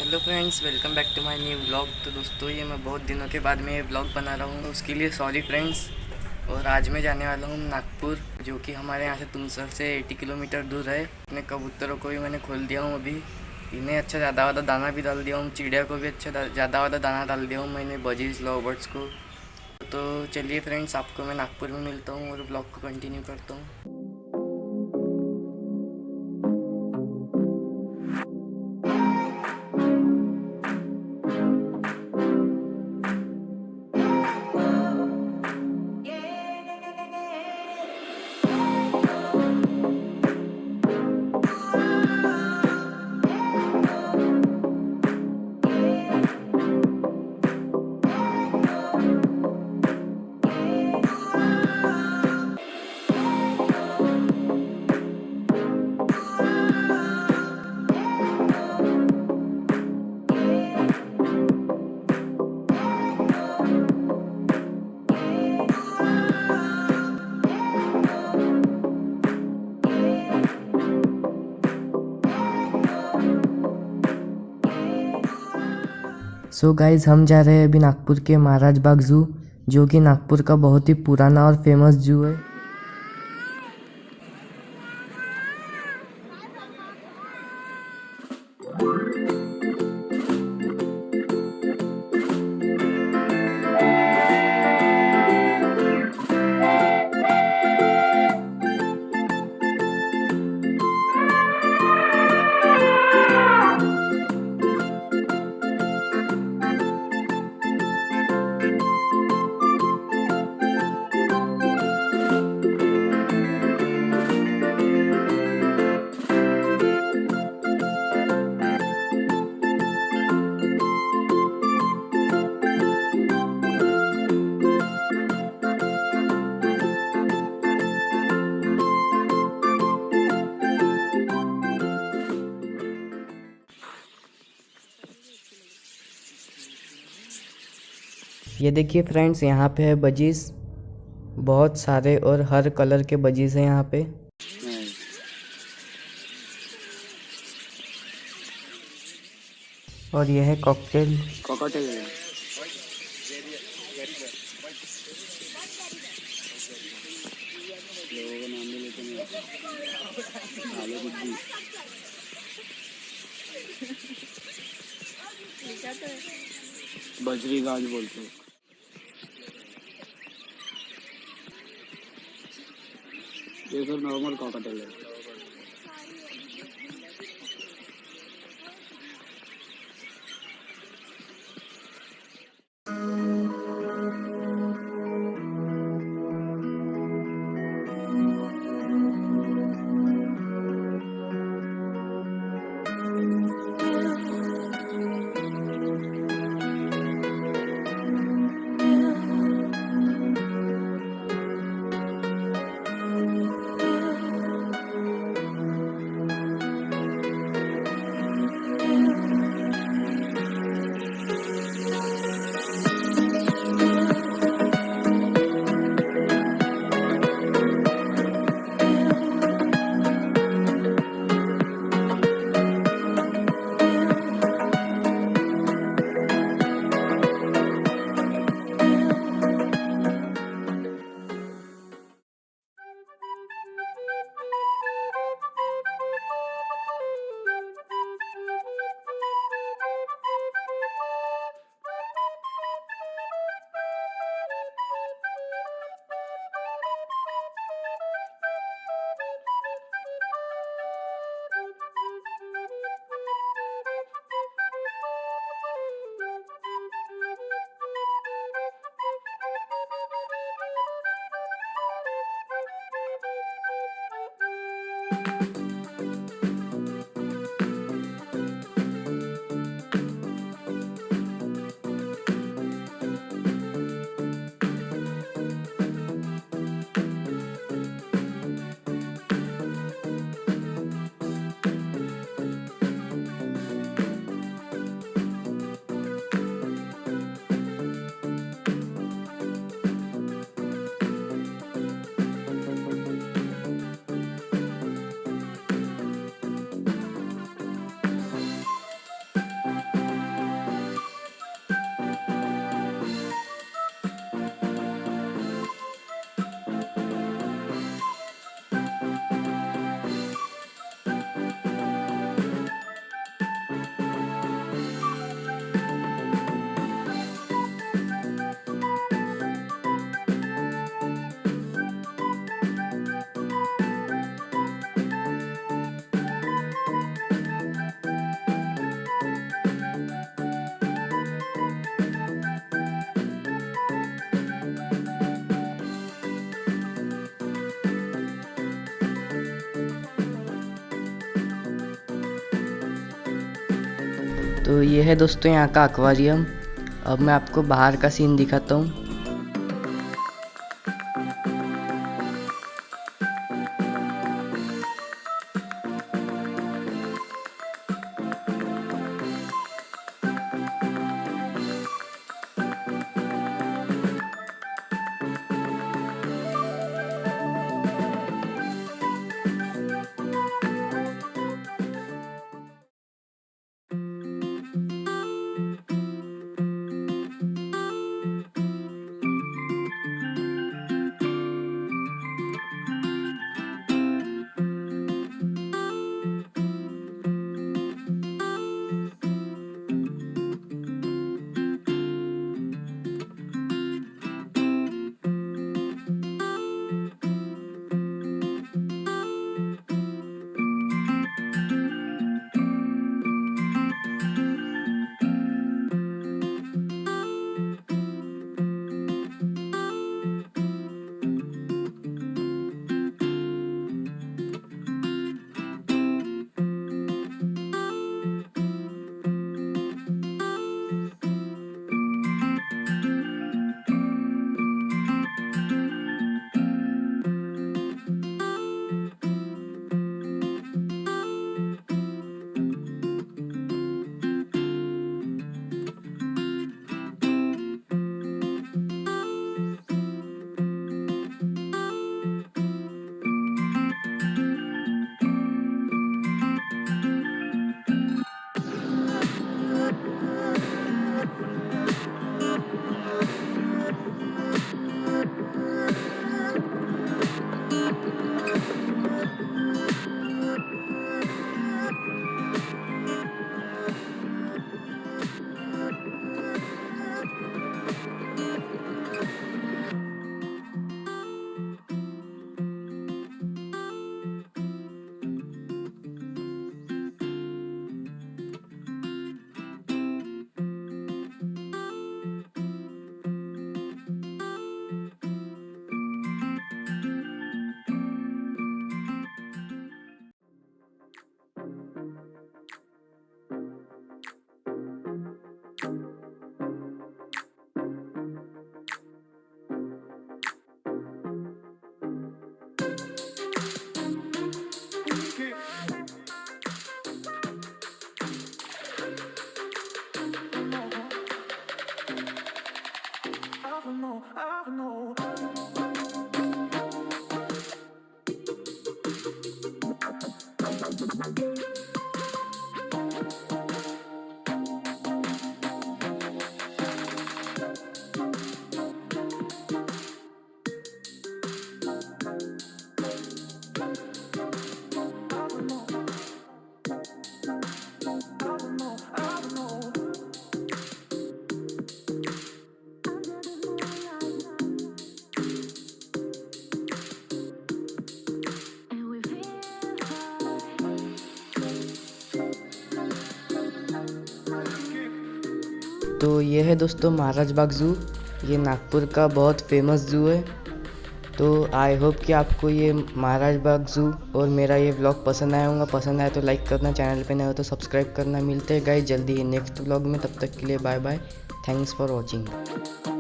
Hello friends, welcome back to my new vlog. तो दोस्तों, ये मैं बहुत दिनों के बाद में ये व्लॉग बना रहा हूँ, उसके लिए सॉरी फ्रेंड्स। और आज मैं जाने वाला हूँ नागपुर, जो कि हमारे यहाँ से तुमसर से 80 किलोमीटर दूर है। अपने कबूतरों को भी मैंने खोल दिया हूँ अभी। इन्हें अच्छा ज़्यादा वाला दाना भी डाल दिया हूँ, चिड़िया को भी अच्छा ज़्यादा वाला दाना डाल दिया हूँ मैंने, बजीज लव बर्ड्स को। तो चलिए फ्रेंड्स, आपको मैं नागपुर में मिलता हूँ और व्लॉग को कंटिन्यू करता हूँ। सो गाइज, हम जा रहे हैं अभी नागपुर के महाराज बाग जू, जो कि नागपुर का बहुत ही पुराना और फेमस जू है। ये देखिए फ्रेंड्स, यहाँ पे है बजीज, बहुत सारे और हर कलर के बजीज हैं यहाँ पे। और ये है कॉकटेल। बजरी गाज बोलते हैं। ये सर नॉर्मल कॉकटेल है। तो ये है दोस्तों यहाँ का एक्वेरियम। अब मैं आपको बाहर का सीन दिखाता हूँ। तो ये है दोस्तों महाराज बाग ज़ू। ये नागपुर का बहुत फेमस ज़ू है। तो आई होप कि आपको ये महाराज बाग ज़ू और मेरा ये व्लॉग पसंद आया होगा। पसंद आया तो लाइक करना, चैनल पे नए हो तो सब्सक्राइब करना। मिलते हैं गाइस जल्दी ही नेक्स्ट व्लॉग में। तब तक के लिए bye bye. Thanks for watching.